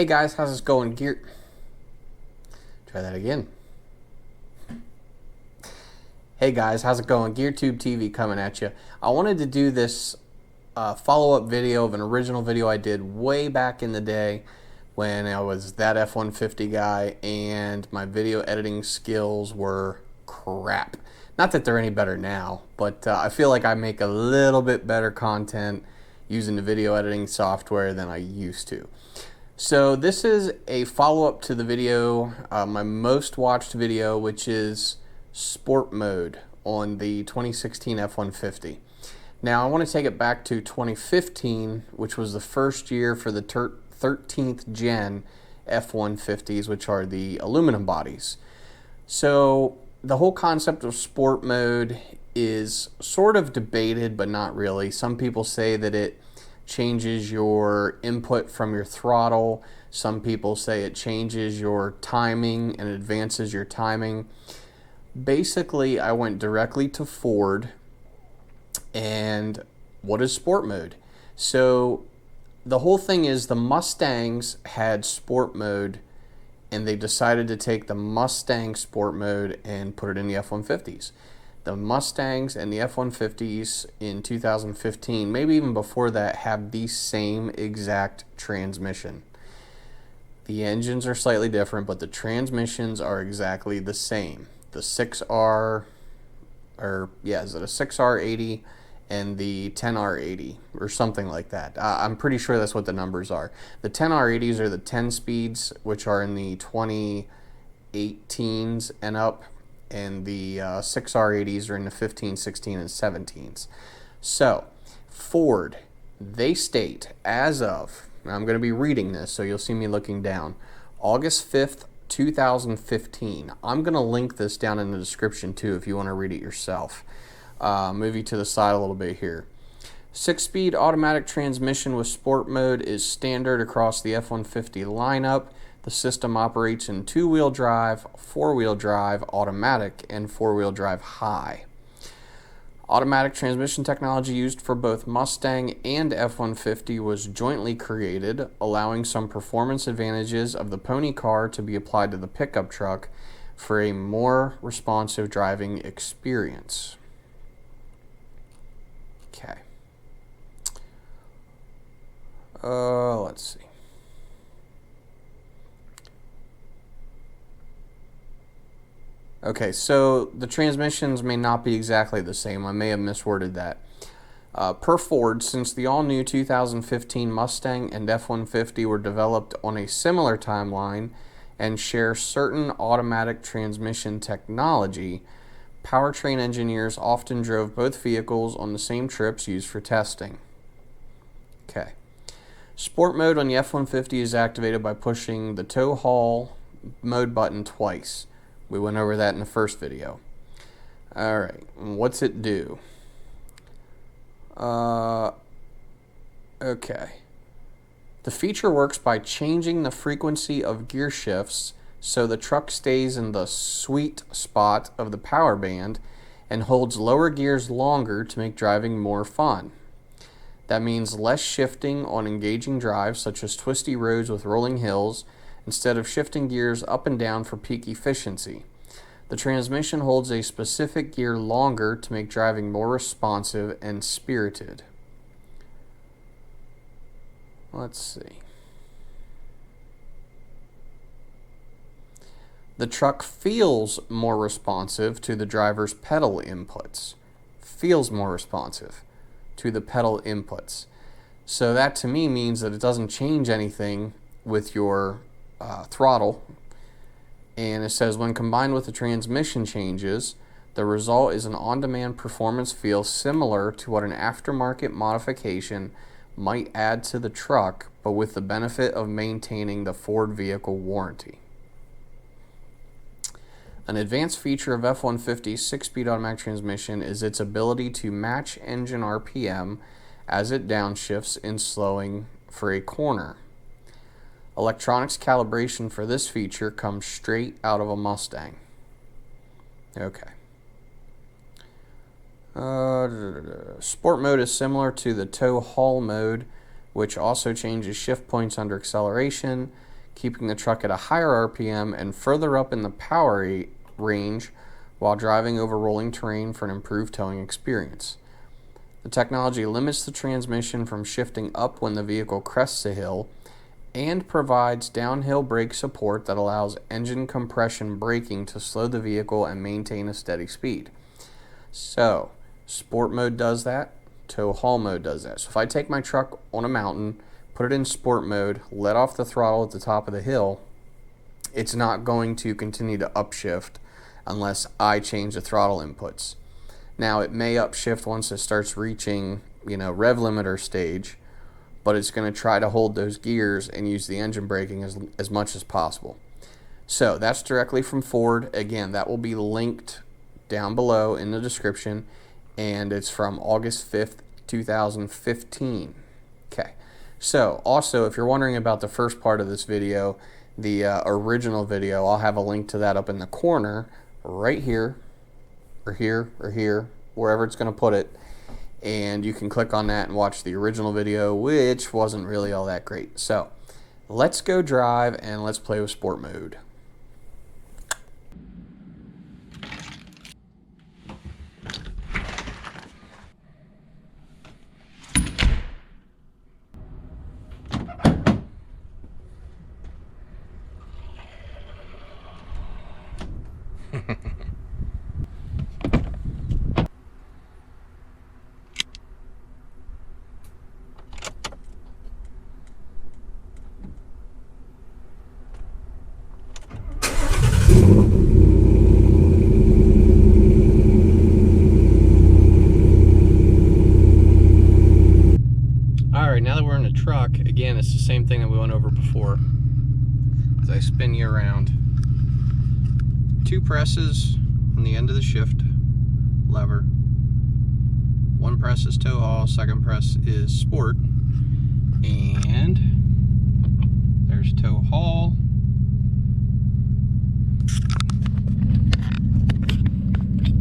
Hey guys, how's it going? Try that again. Hey guys, how's it going? GearTube TV coming at you. I wanted to do this follow-up video of an original video I did way back in the day when I was that F150 guy and my video editing skills were crap. Not that they're any better now, but I feel like I make a little bit better content using the video editing software than I used to. So this is a follow-up to the video, my most watched video, which is Sport Mode on the 2016 F150. Now I want to take it back to 2015, which was the first year for the 13th gen F150s, which are the aluminum bodies. So the whole concept of Sport Mode is sort of debated, but not really. Some people say that it changes your input from your throttle. Some people say it changes your timing and advances your timing. Basically, I went directly to Ford, and what is Sport Mode? So the whole thing is the Mustangs had Sport Mode, and they decided to take the Mustang Sport Mode and put it in the F-150s. The Mustangs and the F-150s in 2015, maybe even before that, have the same exact transmission. The engines are slightly different, but the transmissions are exactly the same. The 6R, is it a 6R80 and the 10R80 or something like that? I'm pretty sure that's what the numbers are. The 10R80s are the 10 speeds, which are in the 2018s and up, and the 6R80s are in the 15, 16, and 17s. So, Ford, they state, as of, now I'm going to be reading this, so you'll see me looking down, August 5th, 2015. I'm going to link this down in the description too if you want to read it yourself. Move you to the side a little bit here. 6-speed automatic transmission with Sport Mode is standard across the F-150 lineup. The system operates in 2-wheel drive, 4-wheel drive, automatic, and 4-wheel drive high. Automatic transmission technology used for both Mustang and F-150 was jointly created, allowing some performance advantages of the pony car to be applied to the pickup truck for a more responsive driving experience. Okay. Let's see. Okay, so the transmissions may not be exactly the same. I may have misworded that. Per Ford, since the all-new 2015 Mustang and F-150 were developed on a similar timeline and share certain automatic transmission technology, powertrain engineers often drove both vehicles on the same trips used for testing. Okay. Sport Mode on the F-150 is activated by pushing the tow haul mode button twice. We went over that in the first video. Alright, what's it do? Okay. The feature works by changing the frequency of gear shifts so the truck stays in the sweet spot of the power band and holds lower gears longer to make driving more fun. That means less shifting on engaging drives such as twisty roads with rolling hills, instead of shifting gears up and down for peak efficiency. The transmission holds a specific gear longer to make driving more responsive and spirited. Let's see. The truck feels more responsive to the driver's pedal inputs. Feels more responsive to the pedal inputs. So that to me means that it doesn't change anything with your throttle, and it says when combined with the transmission changes, the result is an on-demand performance feel similar to what an aftermarket modification might add to the truck, but with the benefit of maintaining the Ford vehicle warranty. An advanced feature of F-150's 6-speed automatic transmission is its ability to match engine RPM as it downshifts in slowing for a corner. Electronics calibration for this feature comes straight out of a Mustang. Okay. Sport mode is similar to the tow haul mode, which also changes shift points under acceleration keeping the truck at a higher RPM and further up in the power range while driving over rolling terrain for an improved towing experience. The technology limits the transmission from shifting up when the vehicle crests a hill and provides downhill brake support that allows engine compression braking to slow the vehicle and maintain a steady speed. So, sport mode does that, tow haul mode does that. So if I take my truck on a mountain, put it in sport mode, let off the throttle at the top of the hill, it's not going to continue to upshift unless I change the throttle inputs. Now it may upshift once it starts reaching, rev limiter stage, but it's going to try to hold those gears and use the engine braking as much as possible. So that's directly from Ford. Again, that will be linked down below in the description, and it's from August 5th, 2015. Okay. So also, if you're wondering about the first part of this video, the original video, I'll have a link to that up in the corner right here, or here, or here, wherever it's going to put it, and you can click on that and watch the original video, which wasn't really all that great. So let's go drive and let's play with sport mode. Now that we're in the truck, again, it's the same thing that we went over before. As I spin you around, 2 presses on the end of the shift lever. 1 press is tow haul, 2nd press is sport, and there's tow haul.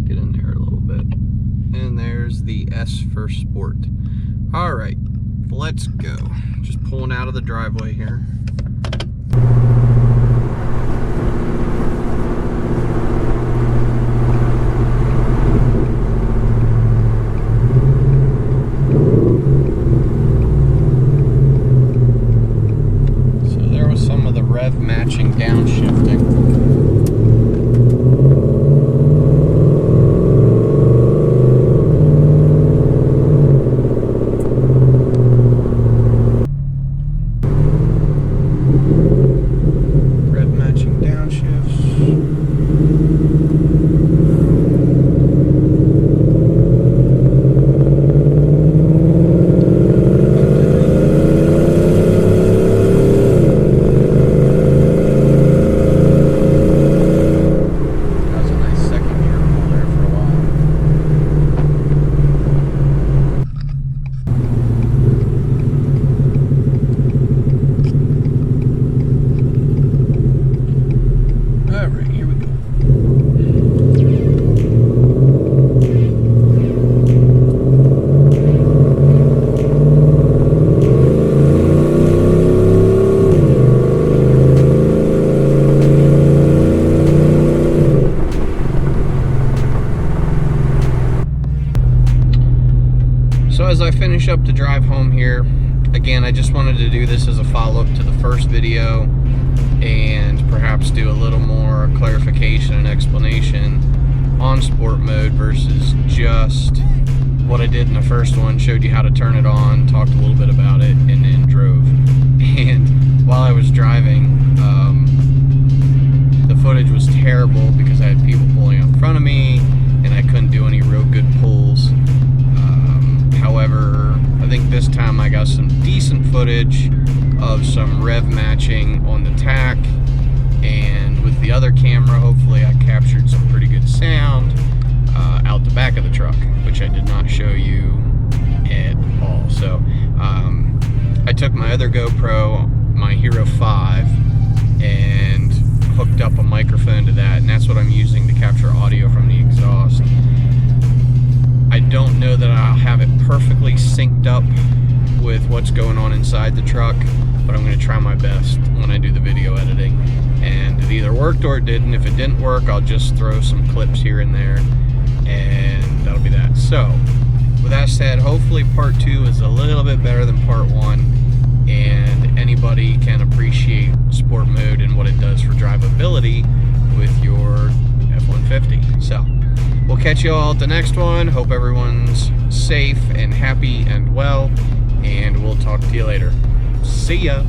Get in there a little bit, and there's the S for sport. All right. Let's go. Just pulling out of the driveway here. So there was some of the rev matching downshifting. So as I finish up the drive home here, again, I just wanted to do this as a follow-up to the first video and perhaps do a little more clarification and explanation on sport mode versus just what I did in the first one. Showed you how to turn it on, talked a little bit about it, and then drove. And while I was driving, the footage was terrible because I had people pulling up in front of me and I couldn't do any real good pulls. However, I think this time I got some decent footage of some rev matching on the tack, and with the other camera, hopefully I captured some pretty good sound out the back of the truck, which I did not show you at all. So I took my other GoPro, my Hero 5, and hooked up a microphone to that, and that's what I'm using to capture audio from the exhaust. I don't know that I'll have it perfectly synced up with what's going on inside the truck, but I'm going to try my best when I do the video editing. And it either worked or it didn't. If it didn't work, I'll just throw some clips here and there, and that'll be that. So, with that said, hopefully part 2 is a little bit better than part 1, and anybody can appreciate sport mode and what it does for drivability with your F150. So, we'll catch you all at the next one. Hope everyone's safe and happy and well, and we'll talk to you later. See ya!